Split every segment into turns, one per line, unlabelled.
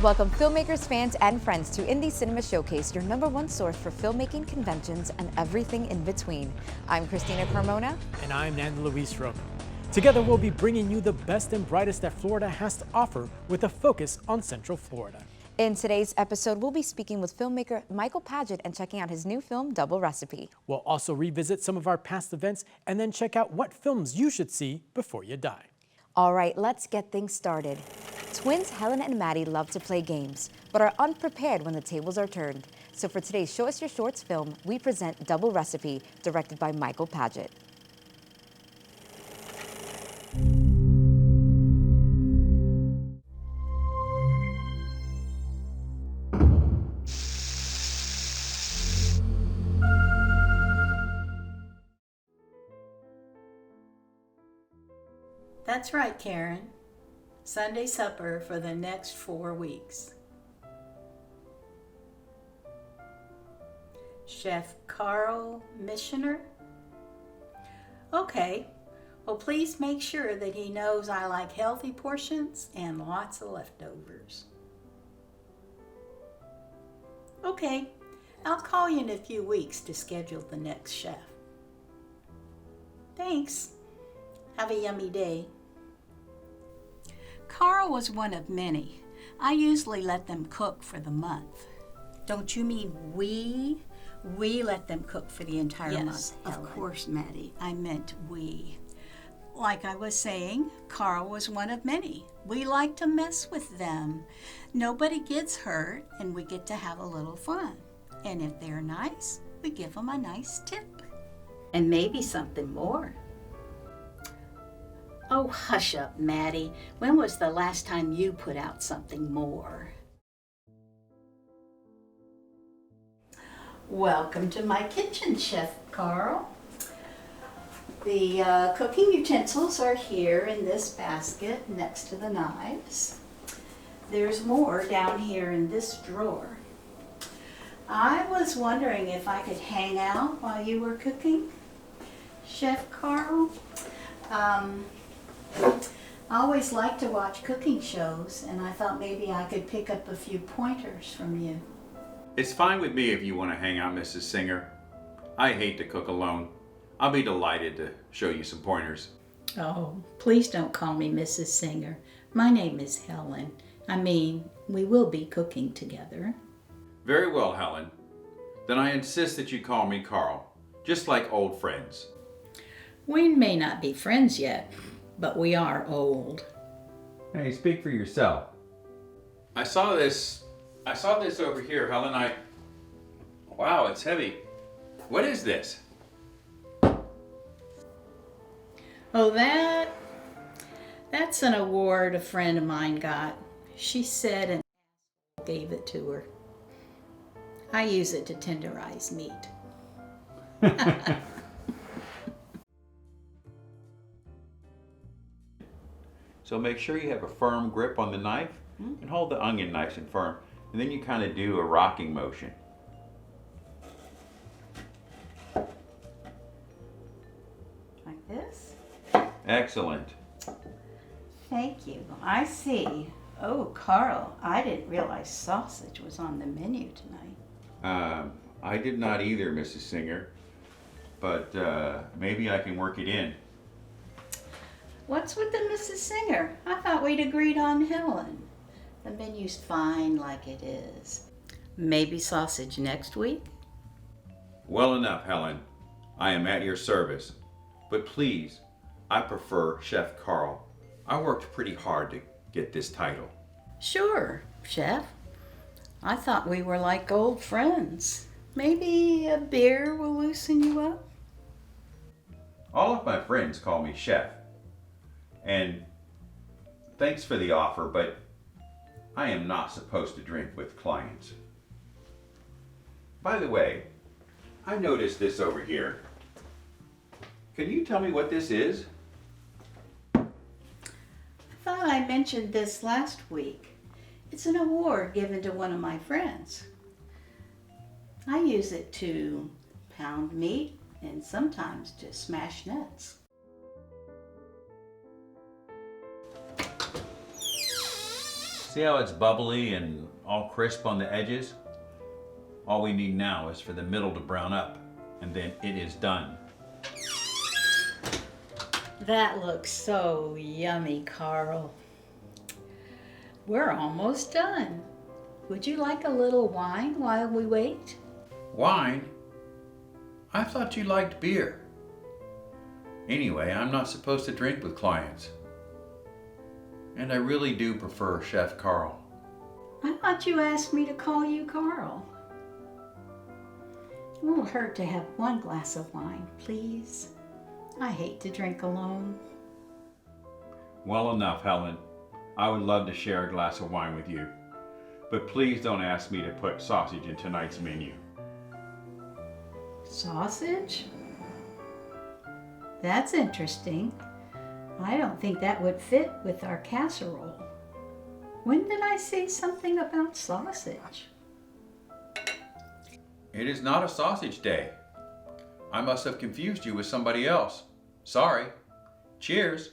Welcome filmmakers, fans, and friends to Indie Cinema Showcase, your #1 source for filmmaking, conventions, and everything in between. I'm Christina Carmona.
And I'm Nando. Together we'll be bringing you the best and brightest that Florida has to offer with a focus on Central Florida.
In today's episode, we'll be speaking with filmmaker Michael Padgett and checking out his new film, Double Recipe.
We'll also revisit some of our past events and then check out what films you should see before you die.
All right, let's get things started. Twins Helen and Maddie love to play games, but are unprepared when the tables are turned. So for today's Show Us Your Shorts film, we present Double Recipe, directed by Michael Padgett.
That's right, Karen. Sunday supper for the next 4 weeks. Chef Carl Missioner? Okay, well please make sure that he knows I like healthy portions and lots of leftovers. Okay, I'll call you in a few weeks to schedule the next chef. Thanks. Have a yummy day. Carl was one of many. I usually let them cook for the month. Don't you mean we? We let them cook for the entire month. Yes, of course, Maddie. I meant we. Like I was saying, Carl was one of many. We like to mess with them. Nobody gets hurt, and we get to have a little fun. And if they're nice, we give them a nice tip. And maybe something more. Oh, hush up, Maddie. When was the last time you put out something more? Welcome to my kitchen, Chef Carl. The cooking utensils are here in this basket next to the knives. There's more down here in this drawer. I was wondering if I could hang out while you were cooking, Chef Carl. I always like to watch cooking shows, and I thought maybe I could pick up a few pointers from you.
It's fine with me if you want to hang out, Mrs. Singer. I hate to cook alone. I'll be delighted to show you some pointers.
Oh, please don't call me Mrs. Singer. My name is Helen. I mean, we will be cooking together.
Very well, Helen. Then I insist that you call me Carl, just like old friends.
We may not be friends yet, but we are old.
Hey, speak for yourself.
I saw this over here, Helen. Wow, it's heavy. What is this?
Oh, that's an award a friend of mine got. She said and gave it to her. I use it to tenderize meat.
So make sure you have a firm grip on the knife and hold the onion nice and firm. And then you kind of do a rocking motion.
Like this?
Excellent.
Thank you. I see. Oh, Carl, I didn't realize sausage was on the menu tonight.
I did not either, Mrs. Singer. But maybe I can work it in.
What's with the Mrs. Singer? I thought we'd agreed on Helen. The menu's fine like it is. Maybe sausage next week?
Well enough, Helen. I am at your service. But please, I prefer Chef Carl. I worked pretty hard to get this title.
Sure, Chef. I thought we were like old friends. Maybe a beer will loosen you up?
All of my friends call me Chef. And thanks for the offer, but I am not supposed to drink with clients. By the way, I noticed this over here. Can you tell me what this is?
I thought I mentioned this last week. It's an award given to one of my friends. I use it to pound meat and sometimes to smash nuts.
See how it's bubbly and all crisp on the edges? All we need now is for the middle to brown up, and then it is done.
That looks so yummy, Carl. We're almost done. Would you like a little wine while we wait?
Wine? I thought you liked beer. Anyway, I'm not supposed to drink with clients. And I really do prefer Chef Carl.
I thought you asked me to call you Carl. It won't hurt to have one glass of wine, please. I hate to drink alone.
Well enough, Helen. I would love to share a glass of wine with you. But please don't ask me to put sausage in tonight's menu.
Sausage? That's interesting. I don't think that would fit with our casserole. When did I say something about sausage?
It is not a sausage day. I must have confused you with somebody else. Sorry. Cheers.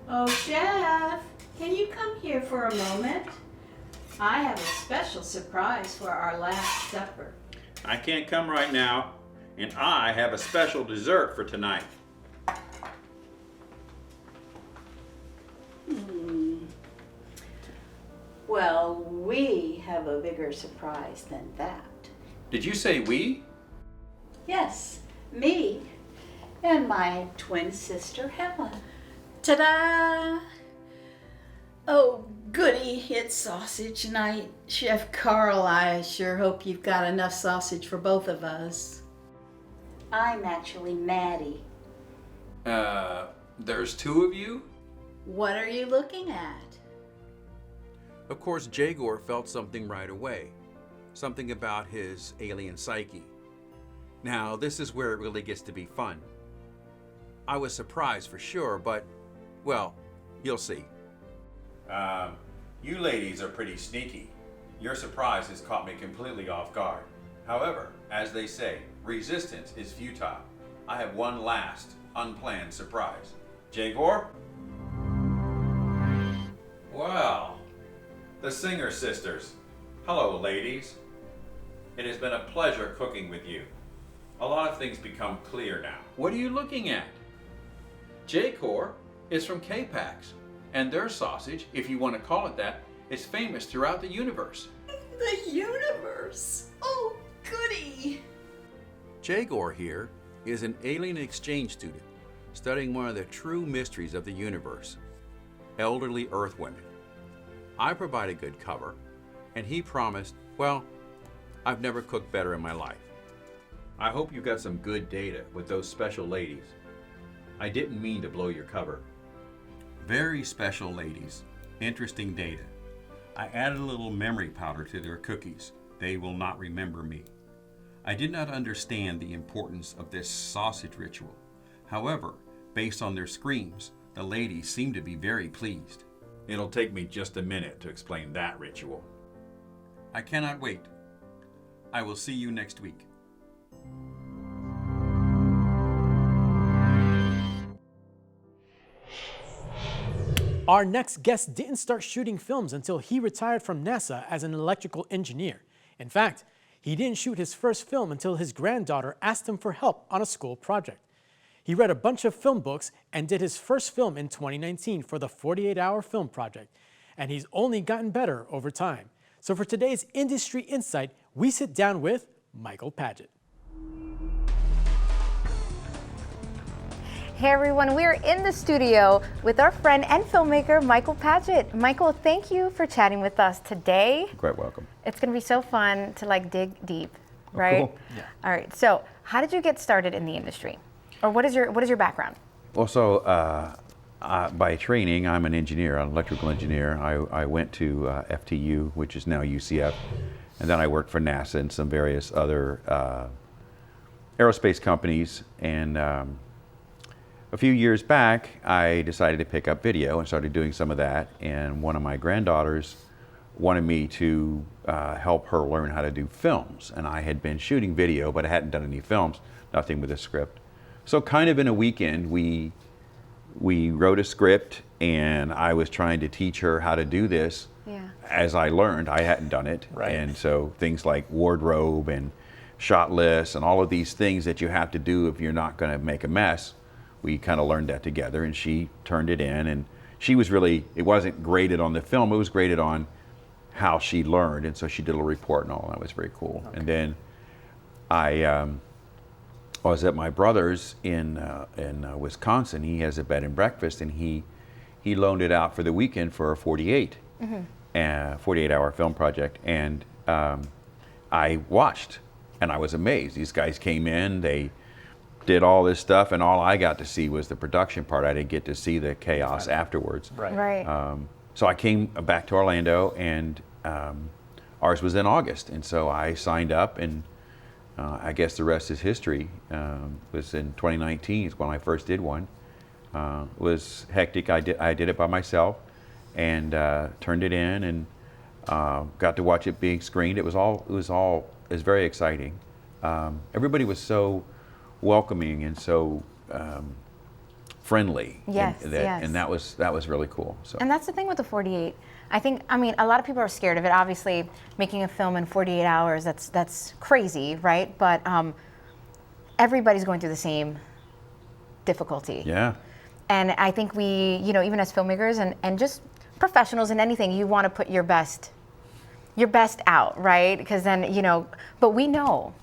Oh, Chef, can you come here for a moment? I have a special surprise for our last supper.
I can't come right now, and I have a special dessert for tonight.
Well, we have a bigger surprise than that.
Did you say we?
Yes, me and my twin sister, Helen. Ta-da! Oh, goody, it's sausage night. Chef Carl, I sure hope you've got enough sausage for both of us. I'm actually Maddie.
There's two of you?
What are you looking at?
Of course, Jagor felt something right away, something about his alien psyche. Now, this is where it really gets to be fun. I was surprised for sure, but, well, you'll see.
You ladies are pretty sneaky. Your surprise has caught me completely off guard. However, as they say, resistance is futile. I have one last, unplanned surprise. Jagor? Well, the Singer sisters. Hello, ladies. It has been a pleasure cooking with you. A lot of things become clear now. What are you looking at? Jagor is from K-Pax, and their sausage, if you want to call it that, is famous throughout the universe.
The universe? Oh, goody!
Jagor here is an alien exchange student studying one of the true mysteries of the universe, elderly Earth women. I provided good cover, and he promised, well, I've never cooked better in my life. I hope you got some good data with those special ladies. I didn't mean to blow your cover. Very special ladies, interesting data. I added a little memory powder to their cookies. They will not remember me. I did not understand the importance of this sausage ritual. However, based on their screams, the ladies seem to be very pleased. It'll take me just a minute to explain that ritual. I cannot wait. I will see you next week.
Our next guest didn't start shooting films until he retired from NASA as an electrical engineer. In fact, he didn't shoot his first film until his granddaughter asked him for help on a school project. He read a bunch of film books and did his first film in 2019 for the 48-Hour Film Project. And he's only gotten better over time. So for today's Industry Insight, we sit down with Michael Padgett.
Hey everyone, we are in the studio with our friend and filmmaker, Michael Padgett. Michael, thank you for chatting with us today.
Quite welcome.
It's gonna be so fun to dig deep, right?
Cool.
Yeah.
All right, so how did you get started in the industry? Or what is your background?
Well, so by training, I'm an engineer, an electrical engineer. I went to FTU, which is now UCF, and then I worked for NASA and some various other aerospace companies. And a few years back, I decided to pick up video and started doing some of that. And one of my granddaughters wanted me to help her learn how to do films. And I had been shooting video, but I hadn't done any films, nothing with a script. So kind of in a weekend, we wrote a script, and I was trying to teach her how to do this.
Yeah.
As I learned, I hadn't done it.
Right.
And so things like wardrobe and shot lists and all of these things that you have to do if you're not going to make a mess, we kind of learned that together, and she turned it in, and she was really, it wasn't graded on the film, it was graded on how she learned, and so she did a little report and all, and that was very cool.
Okay.
And then I was at my brother's in Wisconsin. He has a bed and breakfast, and he loaned it out for the weekend for a 48-hour film project, and I watched, and I was amazed. These guys came in, they did all this stuff, and all I got to see was the production part. I didn't get to see the chaos afterwards.
Right.
So I came back to Orlando, and ours was in August, and so I signed up, and I guess the rest is history. Was in 2019 is when I first did one. It was hectic. I did it by myself, and turned it in, and got to watch it being screened. It was very exciting. Everybody was so welcoming and so friendly.
Yes, yes.
And that was really cool. So.
And that's the thing with the 48. I mean, a lot of people are scared of it. Obviously, making a film in 48 hours, that's crazy, right? But everybody's going through the same difficulty.
Yeah.
And I think we, even as filmmakers and just professionals in anything, you want to put your best out, right? Because then, but we know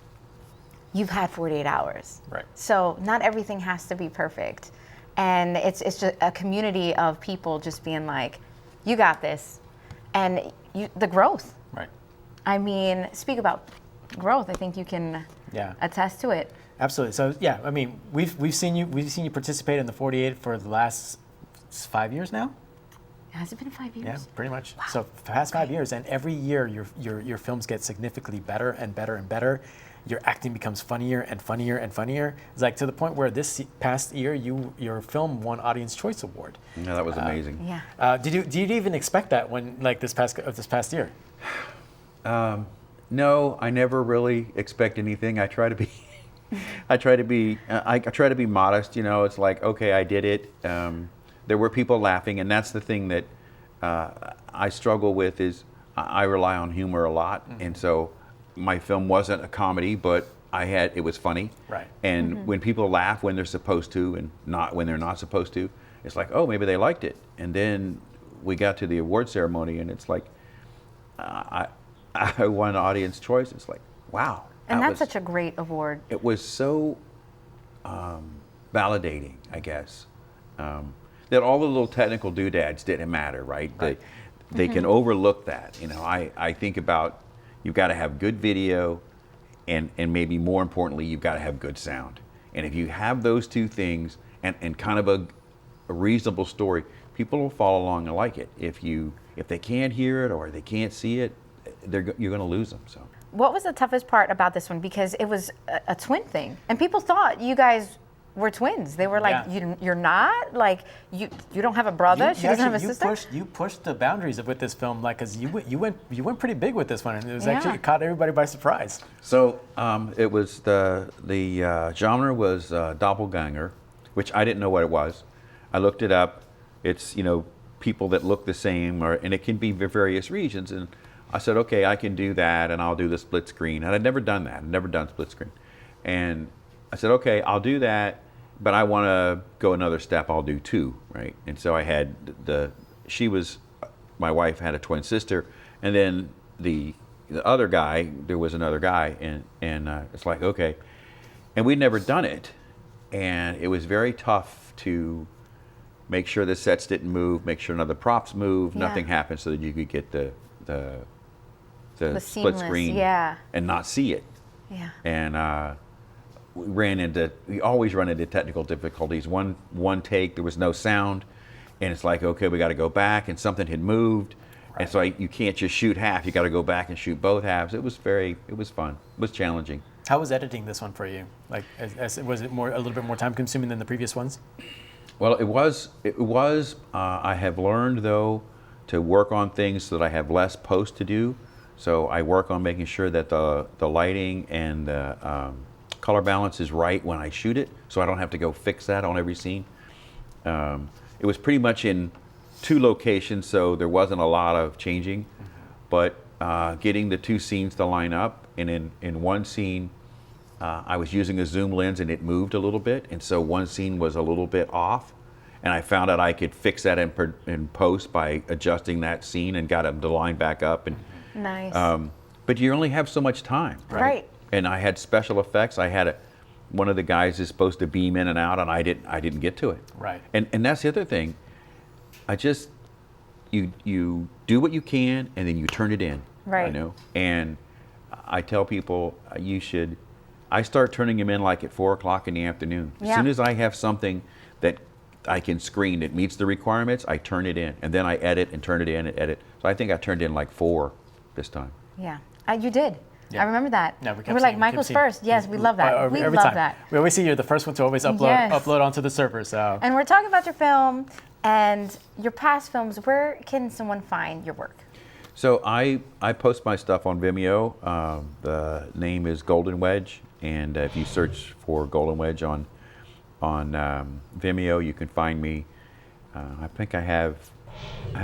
you've had 48 hours.
Right.
So not everything has to be perfect. And it's just a community of people just being like, you got this. And the growth.
Right.
I mean, speak about growth. I think you can attest to it.
Absolutely. So yeah, I mean, we've seen you participate in the 48 for the last 5 years now.
Has it been 5 years?
Yeah, pretty much.
Wow.
So past 5 years, and every year your films get significantly better and better and better. Your acting becomes funnier and funnier and funnier. It's like to the point where this past year your film won Audience Choice Award.
Yeah, that was amazing.
Yeah.
Did you even expect that when this past year?
No, I never really expect anything. I try to be I try to be modest. It's like, okay, I did it. There were people laughing, and that's the thing that I struggle with is I rely on humor a lot, and so my film wasn't a comedy, but it was funny.
Right.
And when people laugh when they're supposed to and not when they're not supposed to, it's like, oh, maybe they liked it. And then we got to the award ceremony, and it's like, I won Audience Choice. It's like, wow.
And that's such a great award.
It was so validating, I guess, that all the little technical doodads didn't matter, right? They can overlook that. I think about you've got to have good video, and maybe more importantly, you've got to have good sound. And if you have those two things and kind of a reasonable story, people will follow along and like it. If they can't hear it or they can't see it, you're going to lose them. So.
What was the toughest part about this one? Because it was a twin thing, and people thought you guys were twins. They were like, "You're not? Like you don't have a brother? She doesn't have a sister?"
You pushed the boundaries with this film, like, because you went pretty big with this one, and it was actually, it caught everybody by surprise.
So it was the genre was doppelganger, which I didn't know what it was. I looked it up. It's people that look the same, and it can be for various regions. And I said, okay, I can do that, and I'll do the split screen. And I'd never done that. I'd never done split screen. And I said, okay, I'll do that, but I want to go another step. I'll do two, right? And so I had my wife had a twin sister, and then the other guy, there was another guy, and it's like, okay. And we'd never done it, and it was very tough to make sure the sets didn't move, make sure none of the props moved, nothing happened, so that you could get the split
seamless,
screen and not see it.
Yeah.
And we always run into technical difficulties. One take, there was no sound, and it's like, okay, we got to go back, and something had moved, and so you can't just shoot half. You got to go back and shoot both halves. It was fun. It was challenging.
How was editing this one for you? Like, was it a little bit more time consuming than the previous ones?
Well, it was. I have learned though to work on things so that I have less post to do. So I work on making sure that the lighting and the color balance is right when I shoot it, so I don't have to go fix that on every scene. It was pretty much in 2 locations, so there wasn't a lot of changing, but getting the 2 scenes to line up, and in one scene, I was using a zoom lens and it moved a little bit, and so one scene was a little bit off, and I found out I could fix that in post by adjusting that scene and got them to line back up. And
Nice.
but you only have so much time,
Right.
And I had special effects. I had one of the guys is supposed to beam in and out, and I didn't get to it.
Right.
And that's the other thing. You do what you can, and then you turn it in.
Right.
You know, and I tell people I start turning them in like at 4 o'clock in the afternoon. As
Yeah.
soon as I have something that I can screen that meets the requirements, I turn it in, and then I edit and turn it in and edit. So I think I turned in like 4 this time.
Yeah. You did.
Yeah.
I remember that.
Yeah, we kept
were like,
seeing-
Michael's
kept seeing-
first. Yes, we love that. We
every
love
time.
that.
We always see you're the first one to always upload
Yes.
upload onto the server. So
And we're talking about your film and your past films. Where can someone find your work?
So I post my stuff on Vimeo. The name is Golden Wedge, and if you search for Golden Wedge on Vimeo, you can find me. I think I have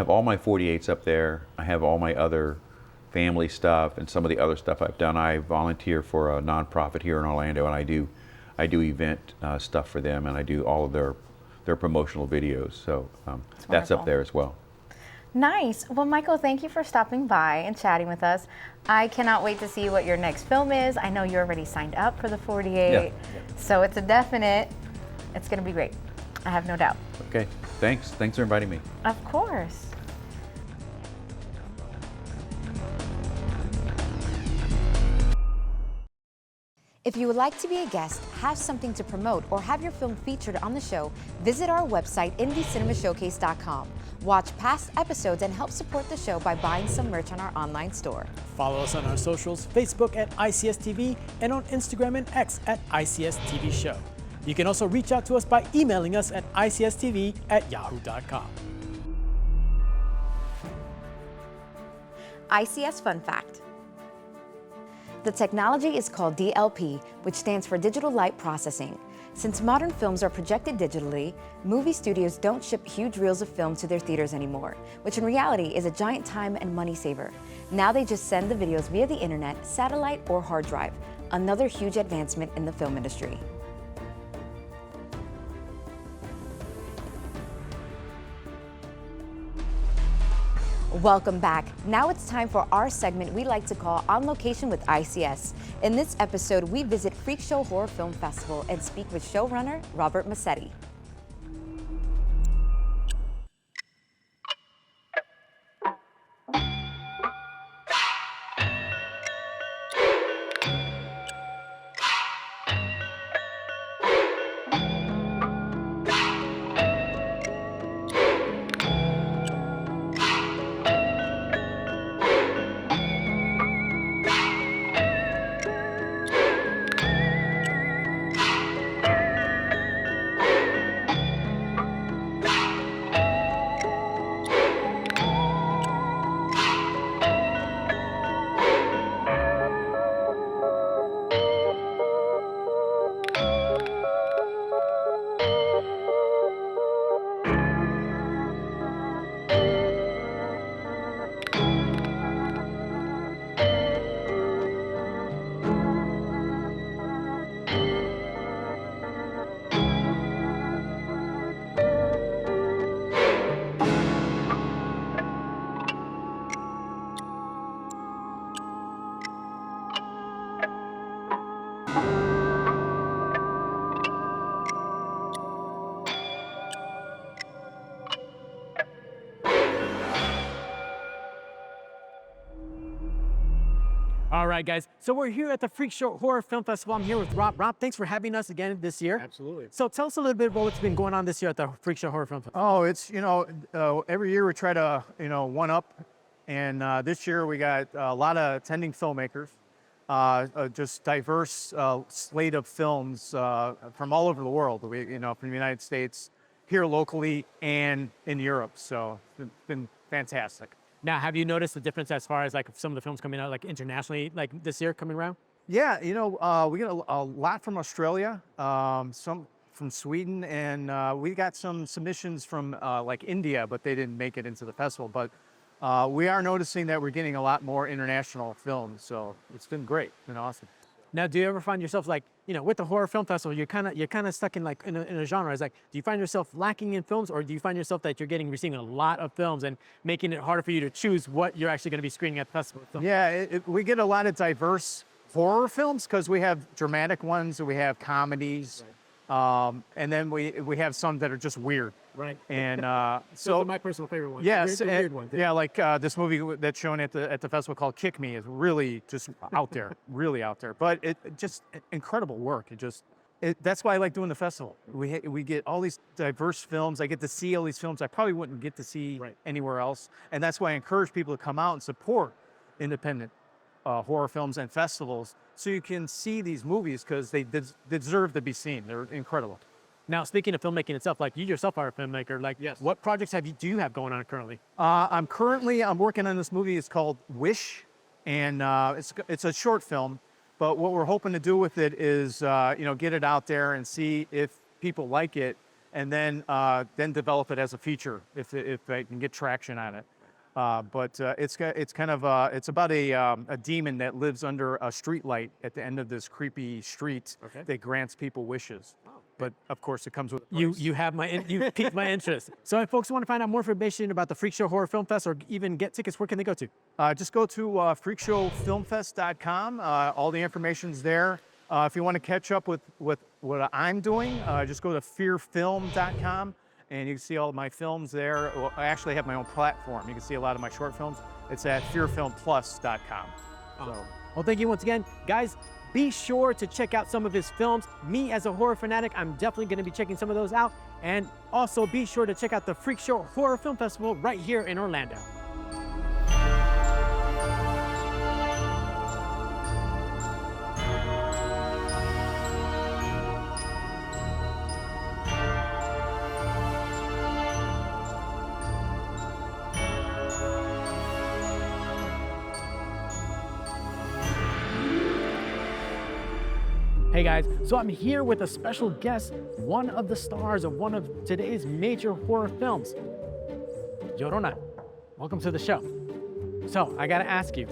all my 48s up there. I have all my other family stuff and some of the other stuff I've done. I volunteer for a nonprofit here in Orlando, and I do event stuff for them, and I do all of their promotional videos. So that's up
wonderful.
there as well.
Nice. Well, Michael, thank you for stopping by and chatting with us. I cannot wait to see what your next film is. I know you're already signed up for the 48, so it's a definite. It's going to be great. I have no doubt.
Okay, thanks for inviting me.
Of course. If you would like to be a guest, have something to promote, or have your film featured on the show, visit our website, IndieCinemaShowcase.com. Watch past episodes and help support the show by buying some merch on our online store.
follow us on our socials, Facebook at ICSTV and on Instagram and X at ICSTV Show. You can also reach out to us by emailing us at icstv@yahoo.com.
ICS Fun Fact. The technology is called DLP, which stands for Digital Light Processing. Since modern films are projected digitally, movie studios don't ship huge reels of film to their theaters anymore, which in reality is a giant time and money saver. Now they just send the videos via the internet, satellite, or hard drive, another huge advancement in the film industry. Welcome back. Now it's time for our segment we like to call On Location with ICS. In this episode, we visit Freakshow Horror Film Festival and speak with showrunner Robert Massetti.
All right, guys. So we're here at the Freakshow Horror Film Festival. I'm here with Rob. Rob, thanks for having us again this year.
Absolutely.
So tell us a little bit about what's been going on this year at the Freakshow Horror Film Festival.
Oh, it's, every year we try to, one up. And this year we got a lot of attending filmmakers, just diverse slate of films from all over the world, from the United States, here locally and in Europe. So it's been fantastic.
Now, have you noticed the difference as far as like some of the films coming out like internationally, like this year coming around?
Yeah, we get a lot from Australia, some from Sweden, and we got some submissions from like India, but they didn't make it into the festival. But we are noticing that we're getting a lot more international films, so it's been great, it's been awesome.
Now, do you ever find yourself like, with the horror film festival, you're kind of stuck in like in a genre? It's like, do you find yourself lacking in films, or do you find yourself that you're receiving a lot of films and making it harder for you to choose what you're actually going to be screening at the festival?
Yeah, we get a lot of diverse horror films because we have dramatic ones and we have comedies, and then we have some that are just weird.
Right.
And
so my personal favorite one.
Yes,
weird ones.
yeah, like this movie that's shown at the festival called Kick Me is really just out there, really out there. But it just incredible work. That's why I like doing the festival. We get all these diverse films. I get to see all these films I probably wouldn't get to see anywhere else, and that's why I encourage people to come out and support independent horror films and festivals, so you can see these movies because they deserve to be seen. They're incredible.
Now, speaking of filmmaking itself, like you yourself are a filmmaker, like
Yes.
What projects do you have going on currently?
I'm working on this movie. It's called Wish, and it's a short film. But what we're hoping to do with it is, get it out there and see if people like it, and then develop it as a feature if I can get traction on it. It's about a demon that lives under a street light at the end of this creepy street that grants people wishes. But of course, it comes with a price.
You piqued my interest. So if folks want to find out more information about the Freakshow Horror Film Fest or even get tickets, where can they go to?
Just go to freakshowfilmfest.com. All the information's there. If you want to catch up with what I'm doing, just go to fearfilm.com. And you can see all of my films there. Well, I actually have my own platform. You can see a lot of my short films. It's at fearfilmplus.com.
Well, thank you once again. Guys, be sure to check out some of his films. Me, as a horror fanatic, I'm definitely going to be checking some of those out. And also be sure to check out the Freakshow Horror Film Festival right here in Orlando. Hey guys, so I'm here with a special guest, one of the stars of one of today's major horror films, Llorona. Welcome to the show. So I gotta ask you,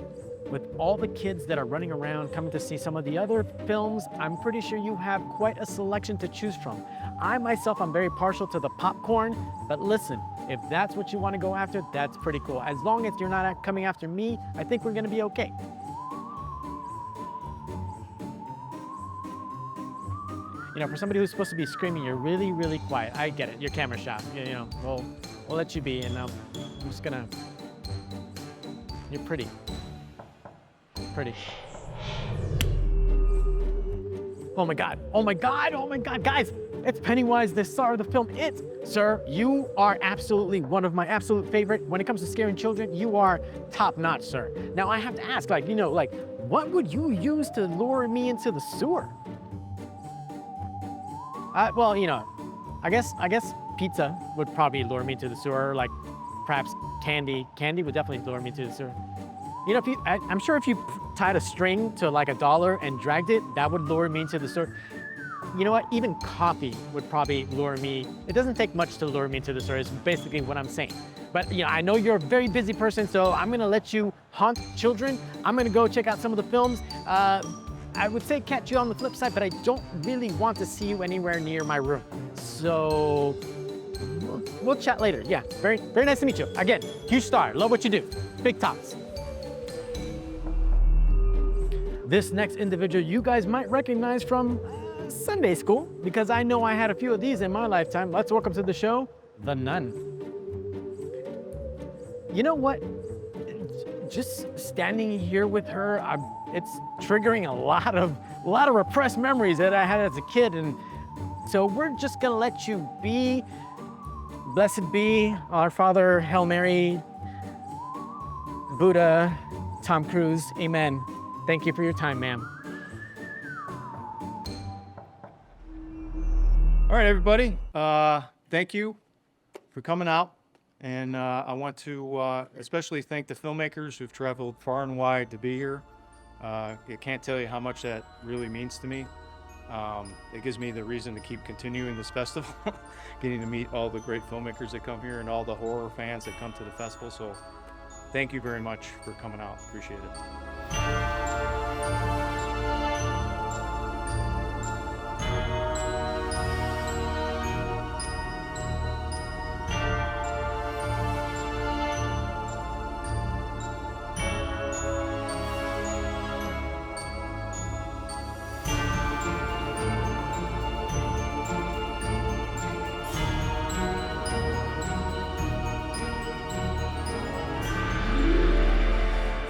with all the kids that are running around coming to see some of the other films, I'm pretty sure you have quite a selection to choose from. I myself, I'm very partial to the popcorn, but listen, if that's what you want to go after, that's pretty cool. As long as you're not coming after me, I think we're gonna be okay. For somebody who's supposed to be screaming, you're really, really quiet. I get it. Your camera shot. We'll let you be, and I'm just gonna. You're pretty. Pretty. Oh my God! Oh my God! Oh my God, guys! It's Pennywise, the star of the film It. Sir, you are absolutely one of my absolute favorite. When it comes to scaring children, you are top notch, sir. Now I have to ask, what would you use to lure me into the sewer? I guess pizza would probably lure me to the sewer, like perhaps candy. Candy would definitely lure me to the sewer. I'm sure if you tied a string to like $1 and dragged it, that would lure me into the sewer. You know what? Even coffee would probably lure me. It doesn't take much to lure me to the sewer, is basically what I'm saying. But I know you're a very busy person, so I'm gonna let you haunt children. I'm gonna go check out some of the films. I would say catch you on the flip side, but I don't really want to see you anywhere near my room. So we'll chat later. Yeah, very, very nice to meet you. Again, huge star, love what you do. Big tops. This next individual you guys might recognize from Sunday school, because I know I had a few of these in my lifetime. Let's welcome to the show, the Nun. You know what? Just standing here with her, it's triggering a lot of repressed memories that I had as a kid, and so we're just gonna let you be. Blessed be our Father, Hail Mary, Buddha, Tom Cruise, amen. Thank you for your time, ma'am.
All right, everybody. Thank you for coming out. And I want to especially thank the filmmakers who've traveled far and wide to be here. I can't tell you how much that really means to me. It gives me the reason to keep continuing this festival, getting to meet all the great filmmakers that come here and all the horror fans that come to the festival. So thank you very much for coming out. Appreciate it.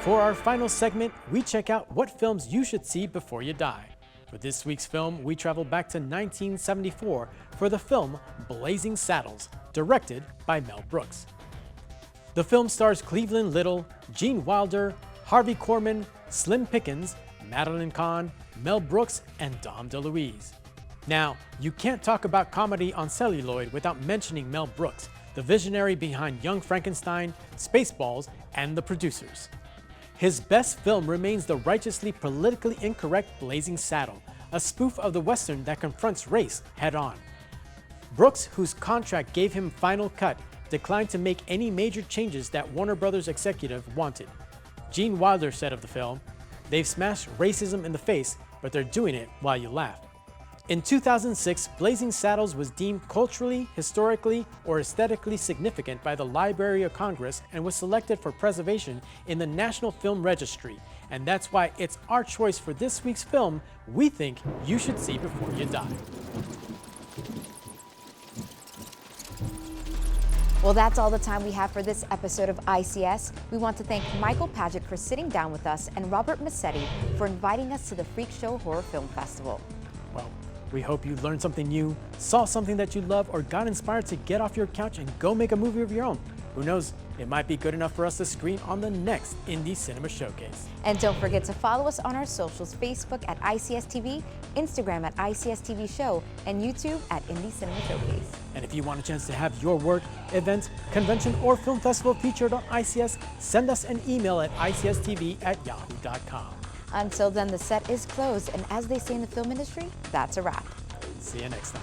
For our final segment, we check out what films you should see before you die. For this week's film, we travel back to 1974 for the film Blazing Saddles, directed by Mel Brooks. The film stars Cleveland Little, Gene Wilder, Harvey Korman, Slim Pickens, Madeline Kahn, Mel Brooks, and Dom DeLuise. Now, you can't talk about comedy on celluloid without mentioning Mel Brooks, the visionary behind Young Frankenstein, Spaceballs, and The Producers. His best film remains the righteously politically incorrect Blazing Saddle, a spoof of the Western that confronts race head-on. Brooks, whose contract gave him final cut, declined to make any major changes that Warner Brothers executive wanted. Gene Wilder said of the film, "They've smashed racism in the face, but they're doing it while you laugh." In 2006, Blazing Saddles was deemed culturally, historically, or aesthetically significant by the Library of Congress and was selected for preservation in the National Film Registry. And that's why it's our choice for this week's film we think you should see before you die.
Well, that's all the time we have for this episode of ICS. We want to thank Michael Padgett for sitting down with us and Robert Massetti for inviting us to the Freakshow Horror Film Festival.
Well, we hope you learned something new, saw something that you love, or got inspired to get off your couch and go make a movie of your own. Who knows, it might be good enough for us to screen on the next Indie Cinema Showcase.
And don't forget to follow us on our socials, Facebook at ICS TV, Instagram at ICS TV Show, and YouTube at Indie Cinema Showcase.
And if you want a chance to have your work, event, convention, or film festival featured on ICS, send us an email at icstv@yahoo.com.
Until then, the set is closed, and as they say in the film industry, that's a wrap.
See you next time.